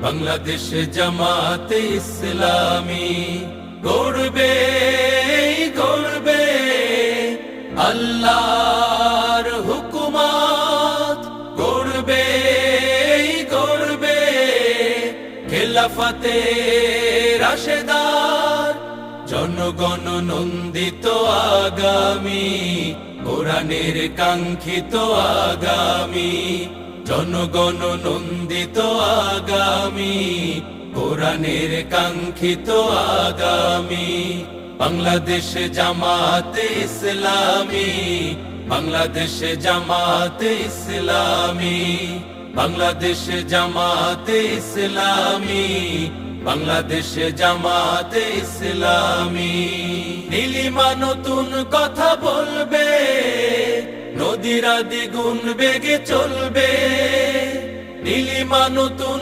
বাংলাদেশ জামাতে ইসলামী গড়বে গড়বে আল্লাহর হুকুমত, গড়বে গড়বে খেলাফতে রাশেদার, জনগণ নন্দিত আগামী, কোরআনের কাঙ্ক্ষিত আগামী, জনগণ নন্দিত আগামী, কোরআনের কাঙ্ক্ষিত আগামী। বাংলাদেশ জামাতে ইসলামী, বাংলাদেশ জামাতে ইসলামী, বাংলাদেশ জামাতে ইসলামী, বাংলাদেশ জামাতে ইসলামী। নীলিমা নতুন কথা বলবে, নদীরা দ্বিগুণ বেগে চলবে, নীলিমা নতুন